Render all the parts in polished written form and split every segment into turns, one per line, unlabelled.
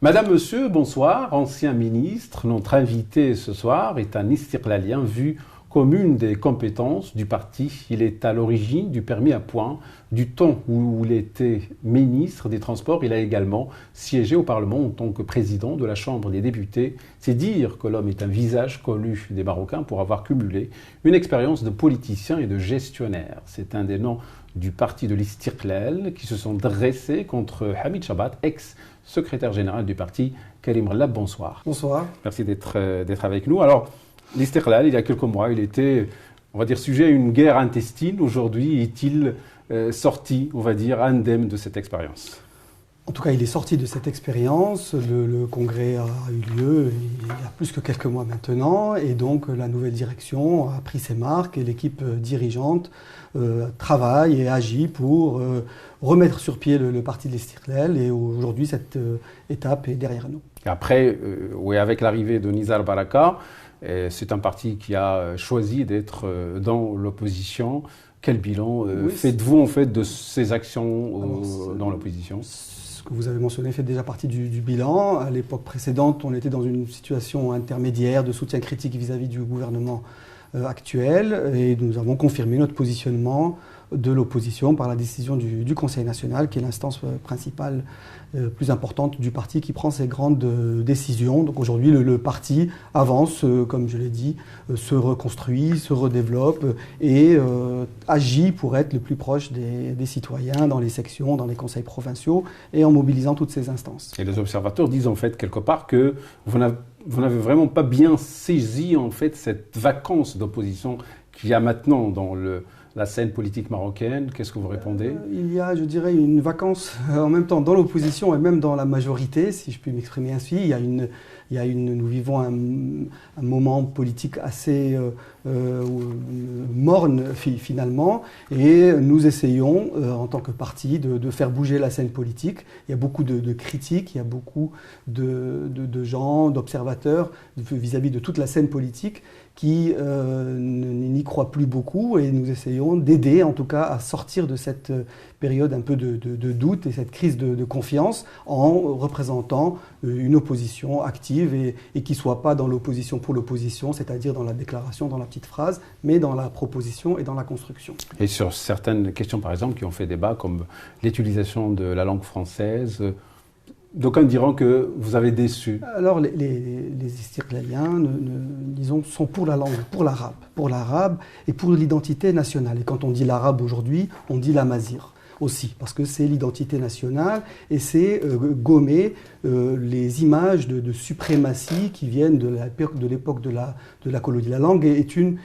Madame, Monsieur, bonsoir. Ancien ministre, notre invité ce soir est un Istiqlalien vu comme une des compétences du parti. Il est à l'origine du permis à points. Du temps où il était ministre des Transports, il a également siégé au Parlement en tant que président de la Chambre des députés. C'est dire que l'homme est un visage connu des Marocains pour avoir cumulé une expérience de politicien et de gestionnaire. C'est un des noms du parti de l'Istiqlal qui se sont dressés contre Hamid Chabat, ex-secrétaire général du parti. Karim Rallab, bonsoir.
Bonsoir.
Merci d'être avec nous. Alors, l'Istiqlal, il y a quelques mois, il était, on va dire, sujet à une guerre intestine. Aujourd'hui, est-il sorti, on va dire, indemne de cette expérience?
En tout cas, il est sorti de cette expérience. Le congrès a eu lieu il y a plus que quelques mois maintenant. Et donc, la nouvelle direction a pris ses marques et l'équipe dirigeante travaille et agit pour remettre sur pied le parti de l'Istiqlal. Et aujourd'hui, cette étape est derrière nous.
Et après, oui, avec l'arrivée de Nizar Baraka, c'est un parti qui a choisi d'être dans l'opposition. Quel bilan faites-vous en fait de ces actions dans l'opposition?
Ce que vous avez mentionné fait déjà partie du bilan. À l'époque précédente, on était dans une situation intermédiaire de soutien critique vis-à-vis du gouvernement actuel et nous avons confirmé notre positionnement de l'opposition par la décision du Conseil national, qui est l'instance principale plus importante du parti qui prend ces grandes décisions. Donc aujourd'hui, le parti avance, comme je l'ai dit, se reconstruit, se redéveloppe et agit pour être le plus proche des citoyens dans les sections, dans les conseils provinciaux et en mobilisant toutes ces instances.
Et les observateurs disent en fait quelque part que vous n'avez vraiment pas bien saisi en fait cette vacance d'opposition qu'il y a maintenant dans la scène politique marocaine. Qu'est-ce que vous répondez?
Il y a, je dirais, une vacance en même temps dans l'opposition et même dans la majorité, si je puis m'exprimer ainsi. Nous vivons un moment politique assez morne finalement, et nous essayons, en tant que parti, de faire bouger la scène politique. Il y a beaucoup de critiques, il y a beaucoup de gens, d'observateurs vis-à-vis de toute la scène politique qui n'y croient plus beaucoup, et nous essayons d'aider en tout cas à sortir de cette période un peu de doute et cette crise de confiance en représentant une opposition active et qui ne soit pas dans l'opposition pour l'opposition, c'est-à-dire dans la déclaration, dans la petite phrase, mais dans la proposition et dans la construction.
Et sur certaines questions par exemple qui ont fait débat, comme l'utilisation de la langue française, d'aucuns diront que vous avez déçu.
Alors les Istiqlaliens, disons, sont pour la langue, pour l'arabe et pour l'identité nationale. Et quand on dit l'arabe aujourd'hui, on dit l'amazigh aussi, parce que c'est l'identité nationale et c'est gommer les images de suprématie qui viennent de l'époque de la colonie. La langue est une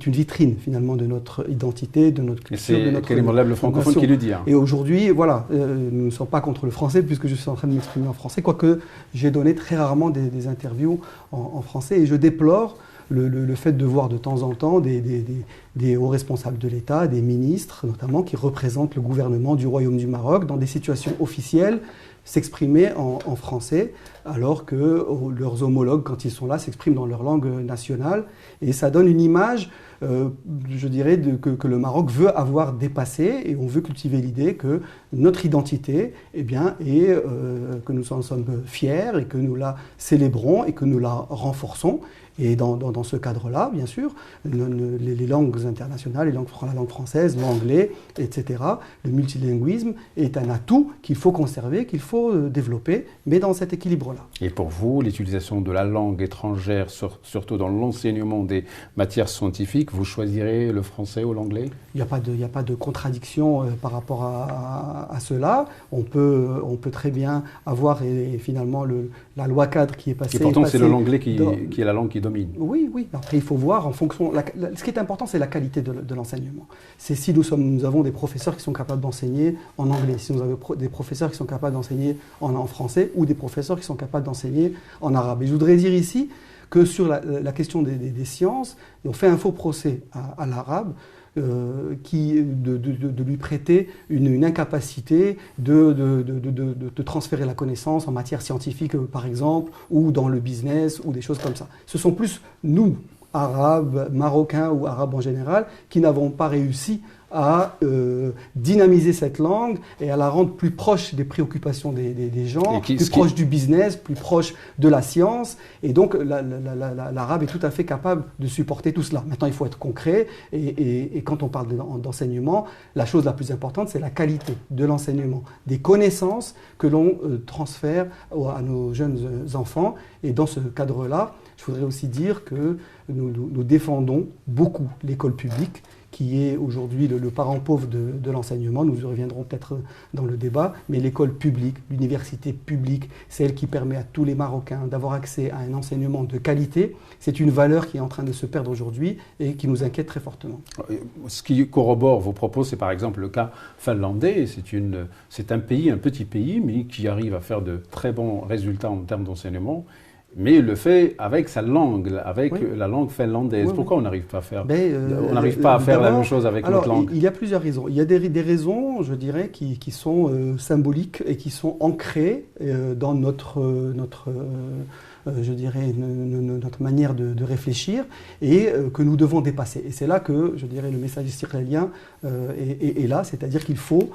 vitrine finalement de notre identité, de notre culture, de notre
Karim Rallab, le francophone, qui le dit.
Et aujourd'hui, voilà, nous ne sommes pas contre le français puisque je suis en train de m'exprimer en français, quoique j'ai donné très rarement des interviews en français, et je déplore le fait de voir de temps en temps des hauts responsables de l'État, des ministres notamment, qui représentent le gouvernement du Royaume du Maroc dans des situations officielles, s'exprimer en français, alors que leurs homologues, quand ils sont là, s'expriment dans leur langue nationale. Et ça donne une image, je dirais, que le Maroc veut avoir dépassée, et on veut cultiver l'idée que notre identité, eh bien, que nous en sommes fiers et que nous la célébrons et que nous la renforçons. Et dans ce cadre-là, bien sûr, les langues internationales, la langue française, l'anglais, etc., le multilinguisme est un atout qu'il faut conserver, qu'il faut développer, mais dans cet équilibre-là.
Et pour vous, l'utilisation de la langue étrangère, surtout dans l'enseignement des matières scientifiques, vous choisirez le français ou l'anglais?
Il n'y a pas de contradiction par rapport à cela. On peut très bien avoir finalement la loi cadre qui est passée.
Et pourtant, c'est l'anglais qui est la langue qui domine.
Oui. Après, il faut voir en fonction. Ce qui est important, c'est la qualité de l'enseignement. C'est si nous avons des professeurs qui sont capables d'enseigner en anglais, si nous avons des professeurs qui sont capables d'enseigner en français, ou des professeurs qui sont capables d'enseigner en arabe. Et je voudrais dire ici que sur la question des sciences, on fait un faux procès à l'arabe, de lui prêter une incapacité de transférer la connaissance en matière scientifique, par exemple, ou dans le business, ou des choses comme ça. Ce sont plus nous, Arabes, Marocains ou Arabes en général, qui n'avons pas réussi à dynamiser cette langue et à la rendre plus proche des préoccupations des gens, plus proche du business, plus proche de la science. Et donc l'arabe est tout à fait capable de supporter tout cela. Maintenant, il faut être concret et quand on parle d'enseignement, la chose la plus importante, c'est la qualité de l'enseignement, des connaissances que l'on transfère à nos jeunes enfants. Et dans ce cadre-là, je voudrais aussi dire que nous défendons beaucoup l'école publique, qui est aujourd'hui le parent pauvre de l'enseignement. Nous y reviendrons peut-être dans le débat, mais l'école publique, l'université publique, celle qui permet à tous les Marocains d'avoir accès à un enseignement de qualité, c'est une valeur qui est en train de se perdre aujourd'hui et qui nous inquiète très fortement.
Ce qui corrobore vos propos, c'est par exemple le cas finlandais. C'est un pays, un petit pays, mais qui arrive à faire de très bons résultats en termes d'enseignement. Mais il le fait avec sa langue, avec la langue finlandaise. Pourquoi on n'arrive pas à faire, on n'arrive pas à faire la même chose avec notre langue?
Il y a plusieurs raisons. Il y a des raisons, je dirais, qui sont symboliques et qui sont ancrées dans notre manière de réfléchir et que nous devons dépasser. Et c'est là que, je dirais, le message istiqlalien est là, c'est-à-dire qu'il faut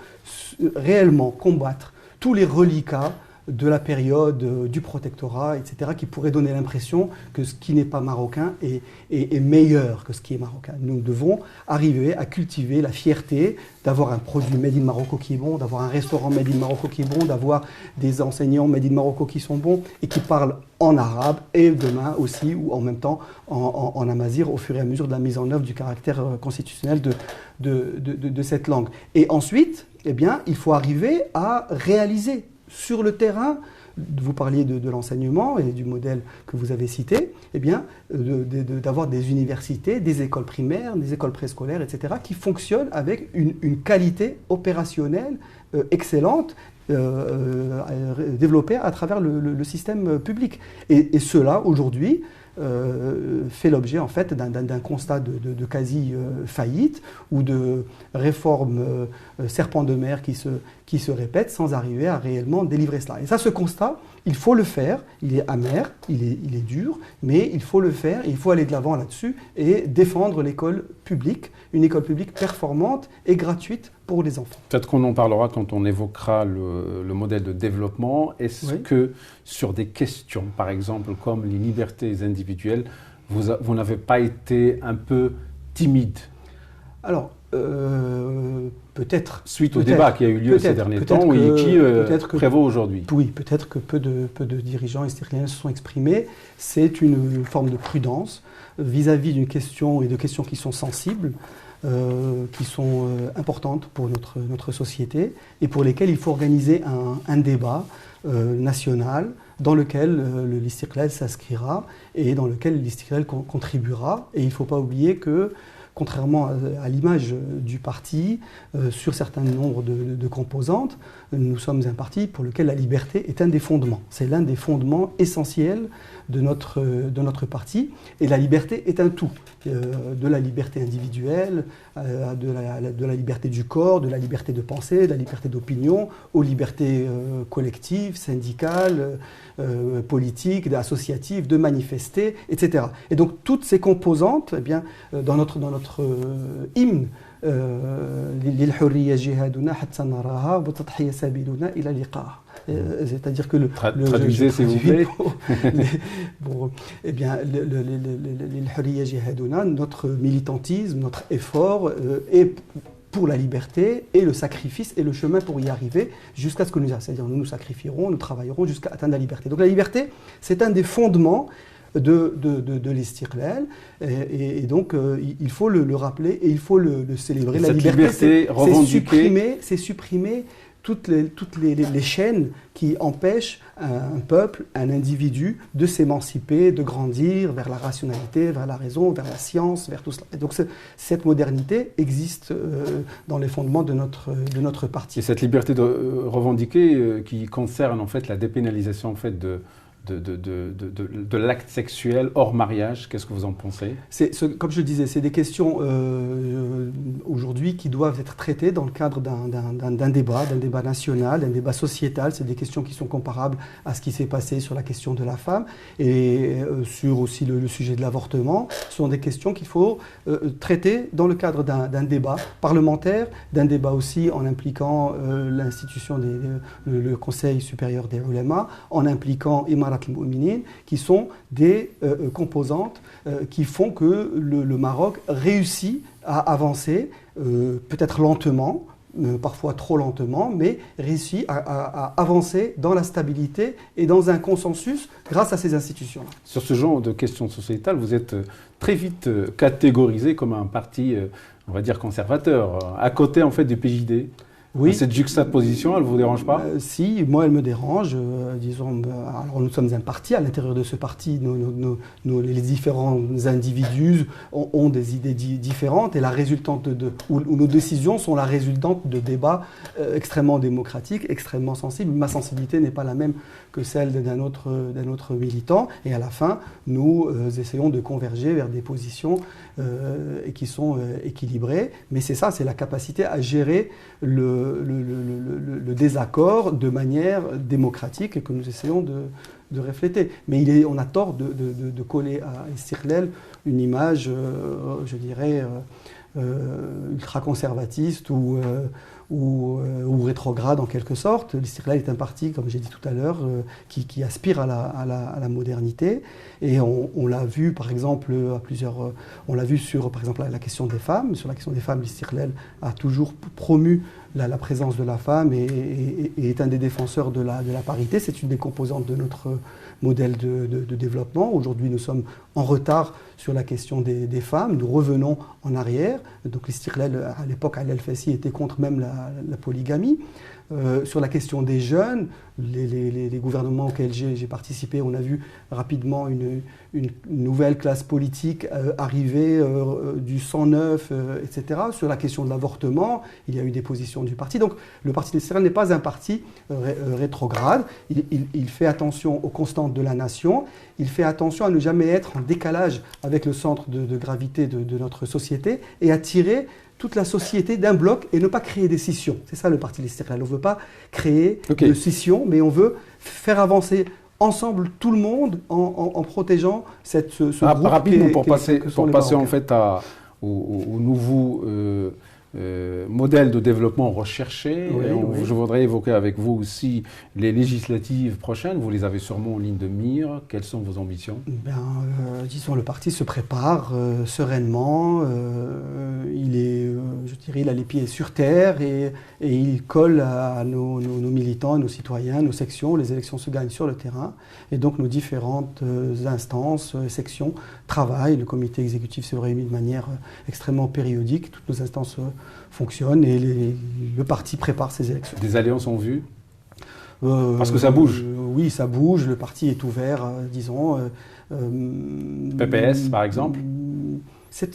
réellement combattre tous les reliquats de la période du protectorat, etc., qui pourrait donner l'impression que ce qui n'est pas marocain est meilleur que ce qui est marocain. Nous devons arriver à cultiver la fierté d'avoir un produit made in Morocco qui est bon, d'avoir un restaurant made in Morocco qui est bon, d'avoir des enseignants made in Morocco qui sont bons et qui parlent en arabe et demain aussi, ou en même temps en amazigh, au fur et à mesure de la mise en œuvre du caractère constitutionnel de cette langue. Et ensuite, eh bien, il faut arriver à réaliser sur le terrain, vous parliez de l'enseignement et du modèle que vous avez cité, eh bien, d'avoir des universités, des écoles primaires, des écoles préscolaires, etc., qui fonctionnent avec une qualité opérationnelle excellente, développée à travers le système public. Et cela, aujourd'hui, fait l'objet en fait d'un constat de quasi-faillite ou de réformes serpent de mer qui se répètent sans arriver à réellement délivrer cela. Et ça, ce constat, il faut le faire, il est amer, il est dur, mais il faut le faire, et il faut aller de l'avant là-dessus et défendre l'école publique, une école publique performante et gratuite pour les enfants.
Peut-être qu'on en parlera quand on évoquera le modèle de développement. Est-ce que sur des questions, par exemple, comme les libertés individuelles, vous n'avez pas été un peu timide?
Alors, peut-être.
Suite au débat qui a eu lieu ces derniers temps et qui prévaut aujourd'hui.
Oui, peut-être que peu de dirigeants istiqlaliens se sont exprimés. C'est une forme de prudence vis-à-vis d'une question et de questions qui sont sensibles, qui sont importantes pour notre société et pour lesquelles il faut organiser un débat national dans lequel l'Istiqlal s'inscrira et dans lequel l'Istiqlal contribuera. Et il ne faut pas oublier que, contrairement à l'image du parti, sur certains nombres de composantes, nous sommes un parti pour lequel la liberté est un des fondements. C'est l'un des fondements essentiels de notre parti. Et la liberté est un tout. De la liberté individuelle, de la liberté du corps, de la liberté de penser, de la liberté d'opinion, aux libertés collectives, syndicales, politiques, associatives, de manifester, etc. Et donc toutes ces composantes, eh bien, dans notre hymne, c'est-à-dire que
traduisez s'il vous plaît.
Eh bien, notre militantisme, notre effort est pour la liberté et le sacrifice et le chemin pour y arriver jusqu'à ce que c'est-à-dire nous sacrifierons, nous travaillerons jusqu'à atteindre la liberté. Donc la liberté, c'est un des fondements de l'Istiqlal et donc il faut le rappeler et il faut le célébrer.
La liberté,
c'est supprimer toutes les chaînes qui empêchent un peuple, un individu de s'émanciper, de grandir vers la rationalité, vers la raison, vers la science, vers tout cela. Et donc cette modernité existe dans les fondements de notre parti.
Et cette liberté de revendiquer qui concerne en fait la dépénalisation en fait de de l'acte sexuel hors mariage. Qu'est-ce que vous en pensez?
Comme je le disais, c'est des questions aujourd'hui qui doivent être traitées dans le cadre d'un débat national, d'un débat sociétal. C'est des questions qui sont comparables à ce qui s'est passé sur la question de la femme et sur aussi le sujet de l'avortement. Ce sont des questions qu'il faut traiter dans le cadre d'un débat parlementaire, d'un débat aussi en impliquant l'institution, le Conseil supérieur des ulama, en impliquant Imarat al-Mu'minin, qui sont des composantes qui font que le Maroc réussit à avancer, peut-être lentement, parfois trop lentement, mais réussit à avancer dans la stabilité et dans un consensus grâce à ces institutions-là.
Sur ce genre de questions sociétales, vous êtes très vite catégorisé comme un parti, on va dire, conservateur, à côté en fait du PJD. Oui. Cette juxtaposition, elle ne vous dérange pas?
Si, moi elle me dérange. Disons, alors nous sommes un parti, à l'intérieur de ce parti, les différents individus ont des idées différentes et la résultante où nos décisions sont la résultante de débats extrêmement démocratiques, extrêmement sensibles. Ma sensibilité n'est pas la même que celle d'un autre militant et à la fin, nous essayons de converger vers des positions qui sont équilibrées. Mais c'est ça, c'est la capacité à gérer le désaccord de manière démocratique et que nous essayons de refléter. Mais on a tort de coller à Istiqlal une image, je dirais, ultra-conservatiste ou rétrograde en quelque sorte. L'Istiqlal est un parti, comme j'ai dit tout à l'heure, qui aspire à la modernité. Et on l'a vu, par exemple, on l'a vu sur, par exemple, la question des femmes. Sur la question des femmes, l'Istiqlal a toujours promu la présence de la femme et est un des défenseurs de la parité. C'est une des composantes de notre modèle de développement. Aujourd'hui, nous sommes en retard sur la question des femmes. Nous revenons en arrière. Donc l'Istiqlal, à l'époque, Ali El-Fassi était contre même la polygamie. Sur la question des jeunes, les gouvernements auxquels j'ai participé, on a vu rapidement une nouvelle classe politique arriver du 109, etc. Sur la question de l'avortement, il y a eu des positions du parti. Donc le parti l'Istiqlal n'est pas un parti rétrograde. Il fait attention aux constantes de la nation. Il fait attention à ne jamais être en décalage avec le centre de gravité de notre société et à tirer toute la société d'un bloc et ne pas créer des scissions. C'est ça le parti l'Istiqlal. On ne veut pas créer de scissions, mais on veut faire avancer ensemble tout le monde en protégeant ce groupe.
Rapidement, pour passer en fait au nouveau modèle de développement recherché. Je voudrais évoquer avec vous aussi les législatives prochaines. Vous les avez sûrement en ligne de mire. Quelles sont vos ambitions?
Disons, le parti se prépare sereinement. Il a les pieds sur terre et il colle à nos militants, nos citoyens, nos sections. Les élections se gagnent sur le terrain. Et donc, nos différentes instances, sections travaillent. Le comité exécutif se réunit de manière extrêmement périodique. Toutes nos instances fonctionnent et le parti prépare ses élections.
Des alliances en vue? Parce que ça bouge.
Oui, ça bouge. Le parti est ouvert, disons.
PPS, par exemple?
C'est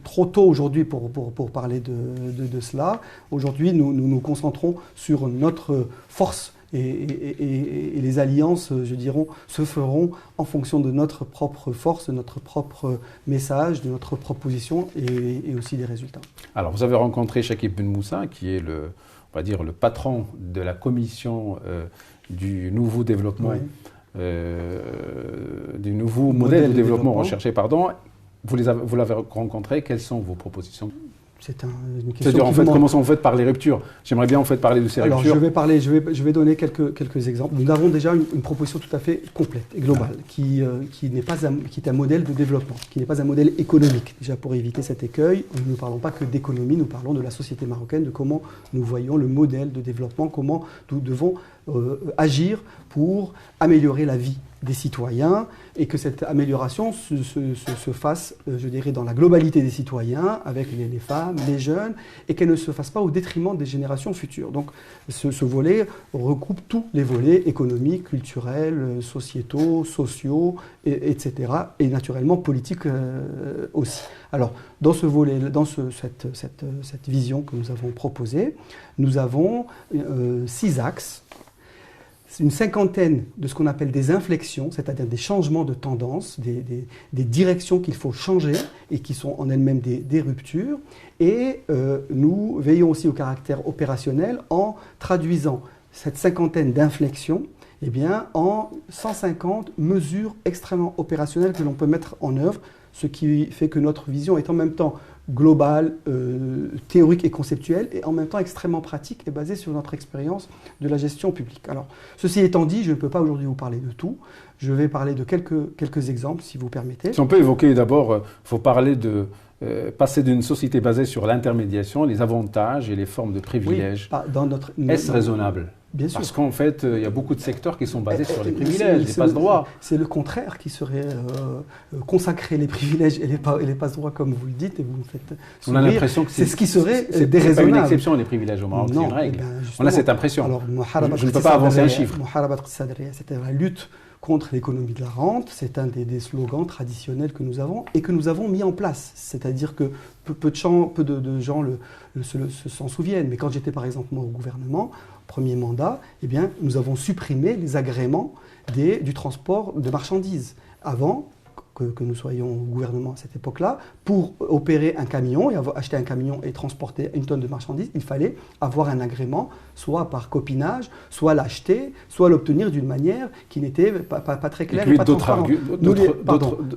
trop tôt aujourd'hui pour parler de cela. Aujourd'hui, nous nous concentrons sur notre force et les alliances, je dirais, se feront en fonction de notre propre force, de notre propre message, de notre proposition et aussi des résultats. Alors,
vous avez rencontré Chakib Ben Moussa, qui est on va dire, le patron de la commission du nouveau développement, du nouveau modèle de développement recherché, pardon. Vous l'avez rencontré, quelles sont vos propositions?
C'est une question.
En fait, comment on fait par les ruptures? J'aimerais bien en fait parler de ces ruptures.
Je vais donner quelques exemples. Nous avons déjà une proposition tout à fait complète et globale qui est un modèle de développement, qui n'est pas un modèle économique. Déjà pour éviter cet écueil, nous ne parlons pas que d'économie, nous parlons de la société marocaine, de comment nous voyons le modèle de développement, comment nous devons agir pour améliorer la vie des citoyens et que cette amélioration se fasse, je dirais, dans la globalité des citoyens, avec les femmes, les jeunes, et qu'elle ne se fasse pas au détriment des générations futures. Donc ce volet recoupe tous les volets économiques, culturels, sociétaux, sociaux, etc. et naturellement politiques aussi. Alors dans ce volet, dans cette vision que nous avons proposée, nous avons 6 axes. une cinquantaine de ce qu'on appelle des inflexions, c'est-à-dire des changements de tendance, des directions qu'il faut changer et qui sont en elles-mêmes des ruptures. Et nous veillons aussi au caractère opérationnel en traduisant cette cinquantaine d'inflexions eh bien, en 150 mesures extrêmement opérationnelles que l'on peut mettre en œuvre, ce qui fait que notre vision est en même temps globale, théorique et conceptuelle, et en même temps extrêmement pratique et basée sur notre expérience de la gestion publique. Alors, ceci étant dit, je ne peux pas aujourd'hui vous parler de tout. Je vais parler de quelques exemples, si vous permettez.
Si on peut évoquer d'abord, il faut parler de passer d'une société basée sur l'intermédiation, les avantages et les formes de privilèges.
Oui,
est-ce raisonnable ?
Bien sûr.
Parce qu'en fait, il y a beaucoup de secteurs qui sont basés sur les privilèges, les passe-droits.
C'est le contraire qui serait consacrer les privilèges et les passe-droits, comme vous le dites, et vous me faites sourire.
On a l'impression que
c'est ce qui serait déraisonnable.
C'est pas une exception, les privilèges au Maroc, c'est une règle. On a cette impression.
Alors,
je ne peux pas avancer un chiffre.
C'était la lutte contre l'économie de la rente, c'est un des slogans traditionnels que nous avons et que nous avons mis en place. C'est-à-dire que peu de gens s'en souviennent. Mais quand j'étais par exemple moi au gouvernement, premier mandat, eh bien, nous avons supprimé les agréments du transport de marchandises. Avant que nous soyons au gouvernement à cette époque-là, pour opérer un camion et acheter un camion et transporter une tonne de marchandises, il fallait avoir un agrément, soit par copinage, soit l'acheter, soit l'obtenir d'une manière qui n'était pas très claire et pas transparente.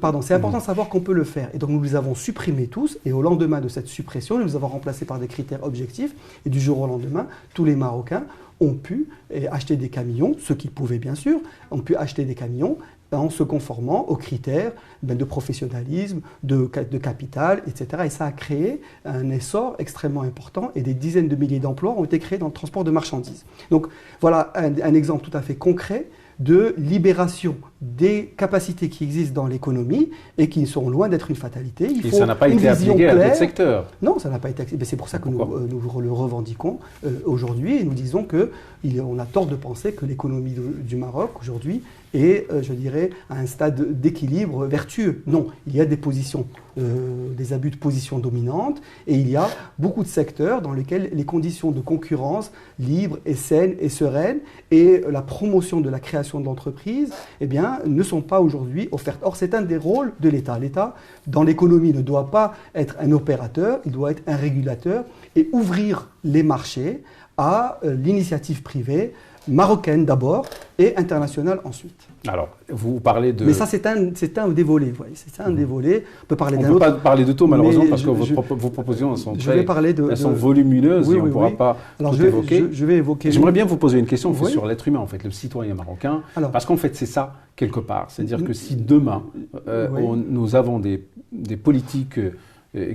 Pardon, c'est important de savoir qu'on peut le faire. Et donc nous les avons supprimés tous, et au lendemain de cette suppression, nous les avons remplacés par des critères objectifs, et du jour au lendemain, tous les Marocains ont pu acheter des camions, ceux qui pouvaient bien sûr, ont pu acheter des camions en se conformant aux critères de professionnalisme, de capital, etc. Et ça a créé un essor extrêmement important et des dizaines de milliers d'emplois ont été créés dans le transport de marchandises. Donc voilà un exemple tout à fait concret de libération des capacités qui existent dans l'économie et qui sont loin d'être une fatalité.
Il faut ça n'a pas été appliqué à d'autres secteurs.
Non, ça n'a pas été appliqué. C'est pour ça que nous le revendiquons aujourd'hui et nous disons qu'on a tort de penser que l'économie du Maroc aujourd'hui est, je dirais, à un stade d'équilibre vertueux. Non, il y a des abus de position dominante et il y a beaucoup de secteurs dans lesquels les conditions de concurrence libre et saine et sereine et la promotion de la création de l'entreprise, eh bien, ne sont pas aujourd'hui offertes. Or, c'est un des rôles de l'État. L'État, dans l'économie, ne doit pas être un opérateur, il doit être un régulateur et ouvrir les marchés à l'initiative privée, marocaine d'abord et internationale ensuite.
Alors, vous parlez de...
Mais ça, c'est un des volets. Vous voyez, c'est un des volets. On peut parler d'un autre.
On ne peut pas parler de tout, malheureusement, parce que vos propositions sont elles sont volumineuses et on ne pourra pas tout évoquer.
Je vais évoquer...
J'aimerais bien vous poser une question sur l'être humain, en fait, le citoyen marocain.
Alors,
parce qu'en fait, c'est ça, quelque part. C'est-à-dire que si demain, nous avons des politiques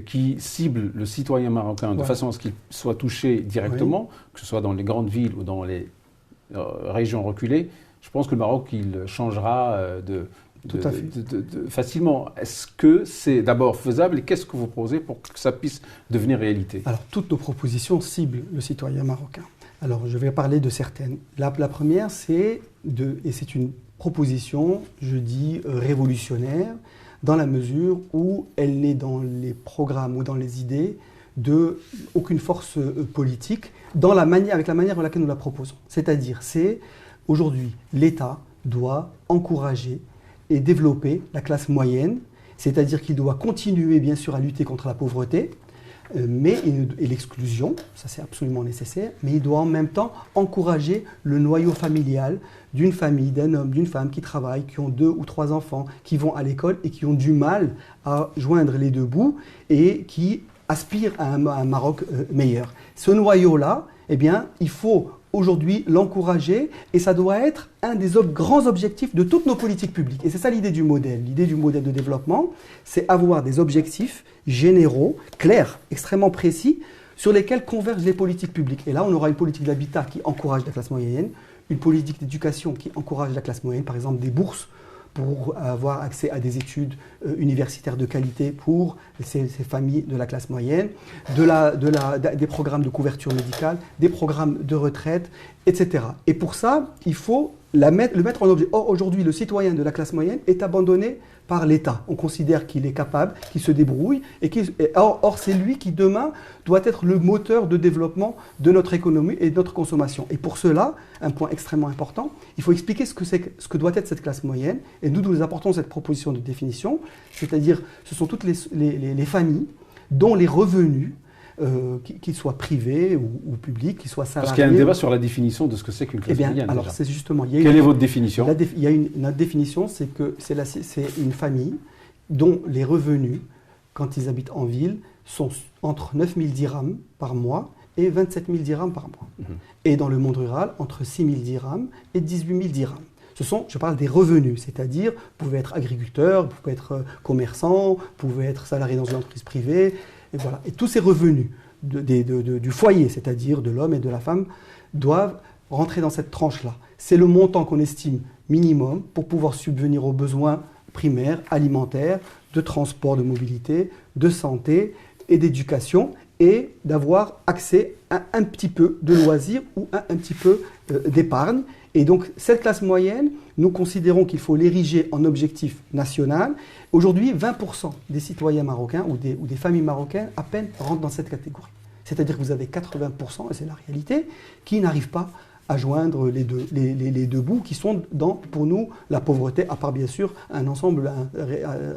qui ciblent le citoyen marocain de façon à ce qu'il soit touché directement, que ce soit dans les grandes villes ou dans les régions reculées, je pense que le Maroc, il changera facilement. Est-ce que c'est d'abord faisable et qu'est-ce que vous proposez pour que ça puisse devenir réalité ?
Alors, toutes nos propositions ciblent le citoyen marocain. Alors, je vais parler de certaines. La première, et c'est une proposition, je dis, révolutionnaire, dans la mesure où elle n'est dans les programmes ou dans les idées d'aucune force politique, avec la manière dans laquelle nous la proposons. C'est-à-dire, aujourd'hui, l'État doit encourager et développer la classe moyenne, c'est-à-dire qu'il doit continuer bien sûr à lutter contre la pauvreté et l'exclusion, ça c'est absolument nécessaire, mais il doit en même temps encourager le noyau familial d'une famille, d'un homme, d'une femme qui travaillent, qui ont 2 ou 3 enfants, qui vont à l'école et qui ont du mal à joindre les deux bouts et qui aspirent à un Maroc meilleur. Ce noyau-là, eh bien, il faut aujourd'hui l'encourager et ça doit être un des grands objectifs de toutes nos politiques publiques. Et c'est ça l'idée du modèle. L'idée du modèle de développement, c'est avoir des objectifs généraux, clairs, extrêmement précis, sur lesquels convergent les politiques publiques. Et là, on aura une politique d'habitat qui encourage la classe moyenne, une politique d'éducation qui encourage la classe moyenne, par exemple des bourses pour avoir accès à des études universitaires de qualité pour ces familles de la classe moyenne, des programmes de couverture médicale, des programmes de retraite, etc. Et pour ça, il faut le mettre en objet. Or, aujourd'hui, le citoyen de la classe moyenne est abandonné par l'État. On considère qu'il est capable, qu'il se débrouille, or c'est lui qui, demain, doit être le moteur de développement de notre économie et de notre consommation. Et pour cela, un point extrêmement important, il faut expliquer ce que doit être cette classe moyenne. Et nous apportons cette proposition de définition, c'est-à-dire ce sont toutes les familles dont les revenus, qu'ils soient privés ou publics, qu'ils soient salariés.
Parce qu'il y a un débat sur la définition de ce que c'est qu'une classe moyenne.
Alors, c'est justement.
Quelle est votre définition?
Il y a une définition, c'est que c'est une famille dont les revenus, quand ils habitent en ville, sont entre 9 000 dirhams par mois et 27 000 dirhams par mois. Et dans le monde rural, entre 6 000 dirhams et 18 000 dirhams. Je parle des revenus, c'est-à-dire, vous pouvez être agriculteur, vous pouvez être commerçant, vous pouvez être salarié dans une entreprise privée. Et voilà. Et tous ces revenus du foyer, c'est-à-dire de l'homme et de la femme, doivent rentrer dans cette tranche-là. C'est le montant qu'on estime minimum pour pouvoir subvenir aux besoins primaires, alimentaires, de transport, de mobilité, de santé et d'éducation, et d'avoir accès à un petit peu de loisirs ou à un petit peu d'épargne. Et donc, cette classe moyenne, nous considérons qu'il faut l'ériger en objectif national. Aujourd'hui, 20% des citoyens marocains ou des familles marocaines à peine rentrent dans cette catégorie. C'est-à-dire que vous avez 80%, et c'est la réalité, qui n'arrivent pas à joindre les deux bouts qui sont pour nous la pauvreté, à part bien sûr un ensemble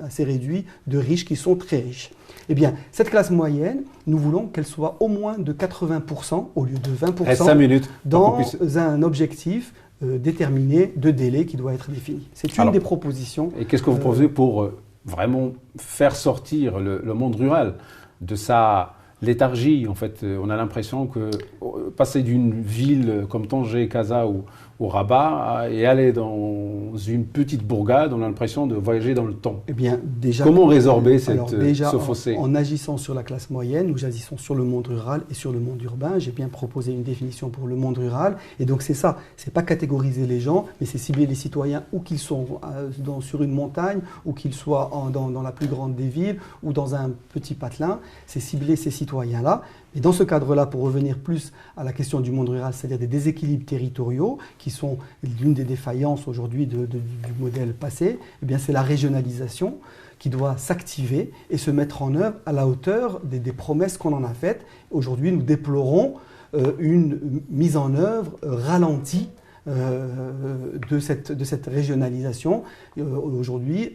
assez réduit de riches qui sont très riches. Eh bien, cette classe moyenne, nous voulons qu'elle soit au moins de 80% au lieu de 20% dans un objectif déterminé de délai qui doit être défini. C'est une des propositions.
Et qu'est-ce que vous proposez pour vraiment faire sortir le monde rural de sa léthargie? En fait, on a l'impression que passer d'une ville comme Tanger, Casa ou Rabat et aller dans une petite bourgade, on a l'impression de voyager dans le temps.
Eh bien, déjà,
comment résorber ce fossé?
En agissant sur la classe moyenne, nous agissons sur le monde rural et sur le monde urbain. J'ai bien proposé une définition pour le monde rural. Et donc, c'est ça. C'est pas catégoriser les gens, mais c'est cibler les citoyens où qu'ils sont sur une montagne, ou qu'ils soient dans la plus grande des villes, ou dans un petit patelin. C'est cibler ces citoyens-là. Et dans ce cadre-là, pour revenir plus à la question du monde rural, c'est-à-dire des déséquilibres territoriaux, qui sont l'une des défaillances aujourd'hui du modèle passé, eh bien c'est la régionalisation qui doit s'activer et se mettre en œuvre à la hauteur des promesses qu'on en a faites. Aujourd'hui, nous déplorons une mise en œuvre ralentie de cette régionalisation. Aujourd'hui,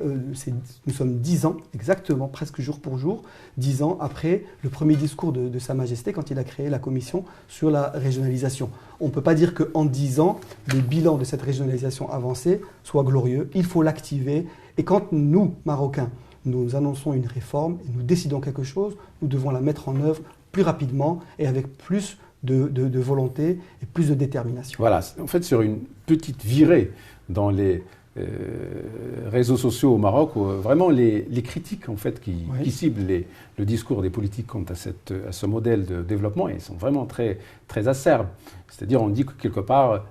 nous sommes 10 ans, exactement, presque jour pour jour, 10 ans après le premier discours de Sa Majesté quand il a créé la commission sur la régionalisation. On ne peut pas dire qu'en 10 ans, le bilan de cette régionalisation avancée soit glorieux. Il faut l'activer. Et quand nous, Marocains, nous annonçons une réforme et nous décidons quelque chose, nous devons la mettre en œuvre plus rapidement et avec plus de volonté et plus de détermination.
Voilà, en fait, sur une petite virée dans les réseaux sociaux au Maroc, vraiment les critiques en fait, qui ciblent le discours des politiques quant à ce modèle de développement, ils sont vraiment très, très acerbes. C'est-à-dire, on dit que quelque part,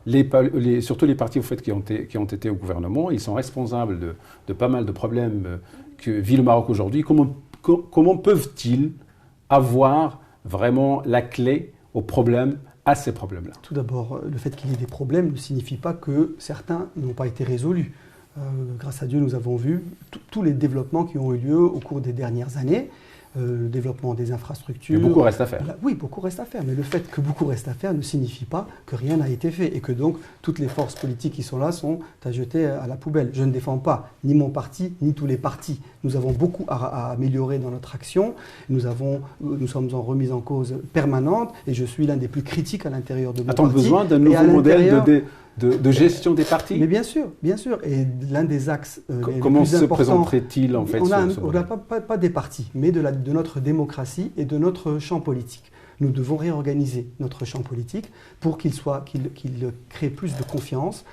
surtout les partis en fait, qui ont été au gouvernement, ils sont responsables de pas mal de problèmes que vit le Maroc aujourd'hui. Comment peuvent-ils avoir vraiment la clé à ces problèmes-là?
Tout d'abord, le fait qu'il y ait des problèmes ne signifie pas que certains n'ont pas été résolus. Grâce à Dieu, nous avons vu tous les développements qui ont eu lieu au cours des dernières années. Le développement des infrastructures.
Mais beaucoup reste à faire.
Oui, beaucoup reste à faire. Mais le fait que beaucoup reste à faire ne signifie pas que rien n'a été fait et que donc toutes les forces politiques qui sont là sont à jeter à la poubelle. Je ne défends pas ni mon parti, ni tous les partis. Nous avons beaucoup à améliorer dans notre action. Nous sommes en remise en cause permanente et je suis l'un des plus critiques à l'intérieur de mon parti.
A-t-on besoin d'un nouveau modèle de gestion des partis?
Mais bien sûr, bien sûr. Et l'un des axes
comment se présenterait-il en fait?
On n'a pas des partis, mais de notre démocratie et de notre champ politique. Nous devons réorganiser notre champ politique pour qu'il crée plus de confiance,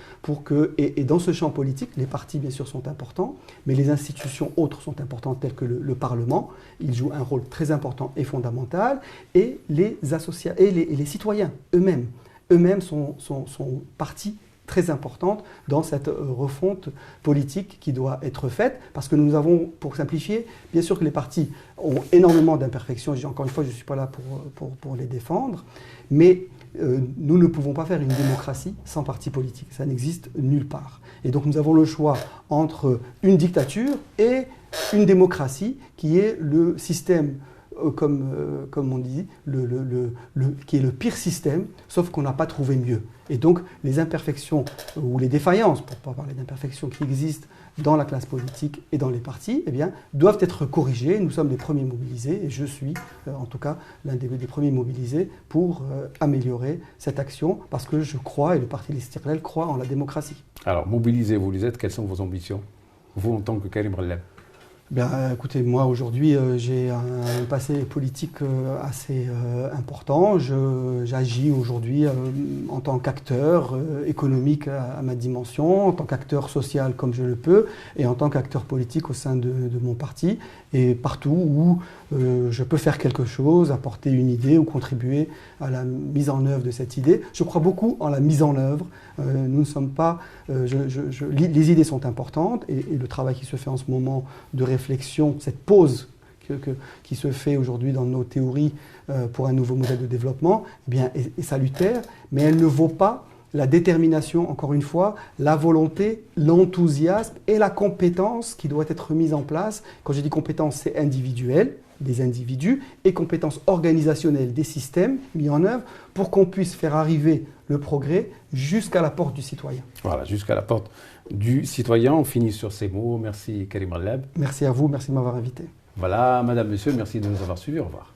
et dans ce champ politique, les partis bien sûr sont importants, mais les institutions autres sont importantes telles que le Parlement. Il joue un rôle très important et fondamental, et les citoyens eux-mêmes sont partie très importante dans cette refonte politique qui doit être faite, parce que nous avons, pour simplifier, bien sûr que les partis ont énormément d'imperfections, encore une fois, je ne suis pas là pour les défendre, mais nous ne pouvons pas faire une démocratie sans parti politique. Ça n'existe nulle part. Et donc nous avons le choix entre une dictature et une démocratie qui est le système, comme on dit, qui est le pire système, sauf qu'on n'a pas trouvé mieux. Et donc les imperfections ou les défaillances, pour ne pas parler d'imperfections qui existent dans la classe politique et dans les partis, eh bien, doivent être corrigées. Nous sommes les premiers mobilisés, et je suis en tout cas l'un des premiers mobilisés pour améliorer cette action, parce que je crois, et le Parti l'Istiqlal croit en la démocratie.
Alors, mobilisez-vous, les êtes, quelles sont vos ambitions, vous en tant que Karim Relleb?
Bien, écoutez, moi aujourd'hui j'ai un passé politique assez important. J'agis aujourd'hui en tant qu'acteur économique à ma dimension, en tant qu'acteur social comme je le peux, et en tant qu'acteur politique au sein de mon parti. Et partout où je peux faire quelque chose, apporter une idée ou contribuer à la mise en œuvre de cette idée. Je crois beaucoup en la mise en œuvre. Nous ne sommes pas... les idées sont importantes, et le travail qui se fait en ce moment de réflexion, cette pause qui se fait aujourd'hui dans nos théories pour un nouveau modèle de développement, eh bien, est salutaire, mais elle ne vaut pas la détermination, encore une fois, la volonté, l'enthousiasme et la compétence qui doit être mise en place. Quand je dis compétence, c'est individuel, des individus, et compétence organisationnelle des systèmes mis en œuvre pour qu'on puisse faire arriver le progrès jusqu'à la porte du citoyen.
Voilà, jusqu'à la porte du citoyen. On finit sur ces mots. Merci Karim Relleb.
Merci à vous, merci de m'avoir invité.
Voilà, madame, monsieur, merci de nous avoir suivis. Au revoir.